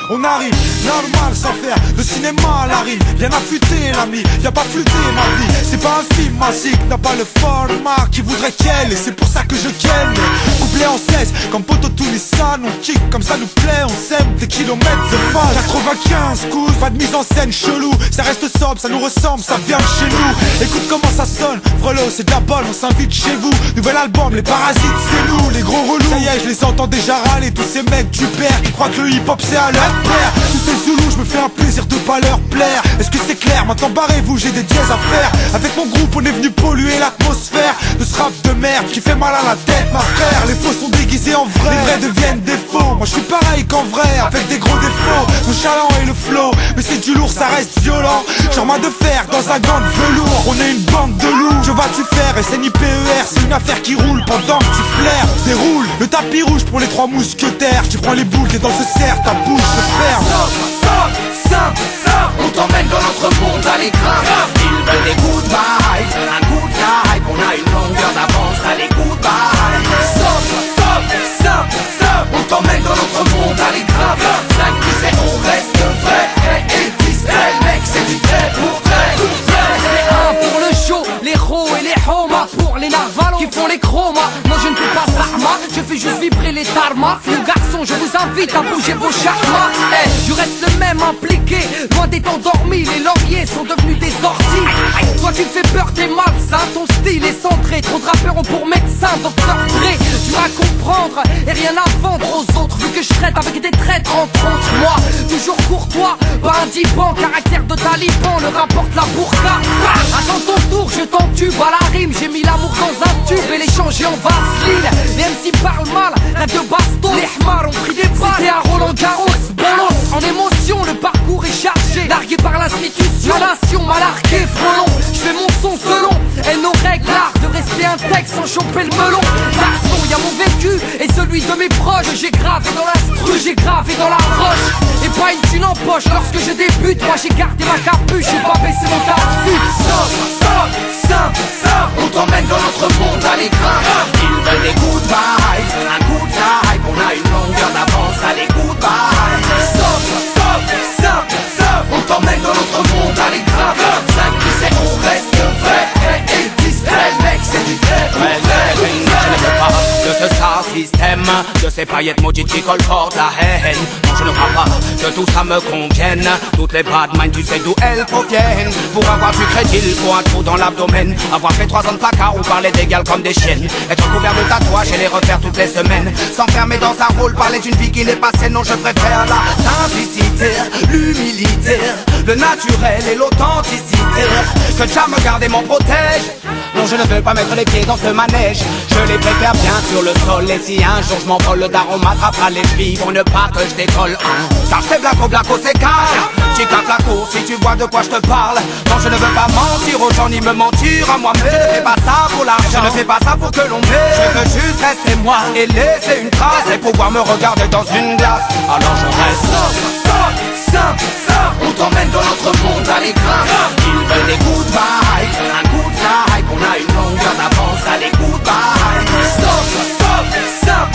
on arrive, normal sans faire de cinéma à la rime. Rien à flûter l'ami, y'a pas flûté ma vie. C'est pas un film magique, n'a pas le format qui voudrait qu'elle. Et c'est pour ça que je ken. Couplet en 16, comme Poto Toulissan. On kick comme ça nous plaît, on sème des kilomètres de phase. 95 coups, pas de mise en scène chelou. Ça reste sobre, ça nous ressemble, ça vient de chez nous. Écoute comment ça sonne, Frelot c'est de la bonne, on s'invite chez vous. Nouvel album, les parasites c'est nous, les gros relous. Ça y est, je les entends déjà râler, tous ces mecs du père qui croient que le hip hop c'est à leur père. Tous ces zoulous, je me fais un plaisir de pas leur plaire. Est-ce que c'est clair? Maintenant barrez-vous, j'ai des dièses à faire. Avec mon groupe on est venu polluer l'atmosphère de ce rap de merde qui fait mal à la tête ma frère. Les faux sont déguisés en vrai, les vrais deviennent des faux. Moi je suis pareil qu'en vrai, avec des gros défauts. Mon chaland et le flow, mais c'est du lourd, ça reste violent. Genre main de fer dans un gant de velours. On est une bande de loups, que vas-tu faire? SNIPER, c'est une affaire qui roule pendant que tu flaires. Déroule le tapis rouge pour les trois mousquetaires. Tu prends les boules, t'es dans ce cerf, ta bouche se ferme. On t'emmène dans notre monde à l'écran. Ils veulent des good vibes, un good vibe. On a une longueur d'avance, allez good vibes. Stop, on t'emmène dans notre monde à l'écran. 5 plus et on reste vrai. Et 10 mec, c'est du vrai pour vrai. Un pour le show, les ro et les homas. Pour les narvalos qui font les chromas. Non je ne fais pas zahma, je fais juste vibrer les tarmas. Nos garçons, je vous invite à bouger vos chakras. Hey, je reste le même impliqué, loin d'être endormi. Les lauriers sont devenus des orties. Toi tu fais peur, t'es malsain, ton style est centré. Trop de rappeurs ont pour médecin, docteur Dre. Tu vas comprendre et rien à vendre aux autres. Vu que je traite avec des traîtres entre autres. Moi, toujours courtois, pas un divan. Caractère de taliban, le rapporte la burqa. Attends ton tour, je t'entube à la rime. J'ai mis l'amour dans un tube et l'échanger en vaseline. Les MC parlent mal, rêve de baston. Les hmars ont pris des balles. C'était à Roland Garros, bolos. En émotion, le parcours est chargé. Largué par l'institution, la nation m'a largué, frelon. Je fais mon son selon, elle nous règle l'art de rester intègre sans choper le melon. Garçon, y'a mon vécu et celui de mes proches. J'ai gravé dans l'instru, j'ai gravé dans la roche. Et pas une thune en poche lorsque je débute. Moi j'ai gardé ma capuche, j'ai pas baissé mon tartuffe. Stop, on t'emmène dans notre monde à l'écran. Ils veulent des good vibes, un good vibe. On a une longueur d'avance, allez good vibes. Stop, on t'emmène dans notre monde à l'écran. 5 plus et on reste vrai. Et 10 mec, c'est du vrai pour vrai. Je ne veux pas de ce star système, de ces paillettes maudites qui colportent la haine. Non, je ne crois pas que tout ça me convienne. Toutes les bad minds, tu sais d'où elles proviennent. Pour avoir du crédit, il faut un trou dans l'abdomen. Avoir fait 3 ans de placard ou parler d'égal comme des chiennes. Être couvert de tatouages et les refaire toutes les semaines. S'enfermer dans un rôle, parler d'une vie qui n'est pas saine. Non, je préfère la simplicité, l'humilité, le naturel et l'authenticité. Que Jah me garde et m'en protège. Non, je ne veux pas mettre les pieds dans ce manège. Je les préfère bien sur le sol. Et si un jour je m'envole, le daron m'attrapera les filles pour ne pas que je décolle. Car c'est Blaco, c'est calme. Chica Flaco, si tu vois de quoi je te parle. Non, je ne veux pas mentir aux gens ni me mentir à moi-même. Je ne fais pas ça pour l'argent, je ne fais pas ça pour que l'on m'aime. Je veux juste rester moi et laisser une trace et pouvoir me regarder dans une glace. Alors je reste. On t'emmène dans notre monde à l'écran. Ils veulent des good vibes, un good vibe. On a une longueur d'avance, allez good vibes. Stop,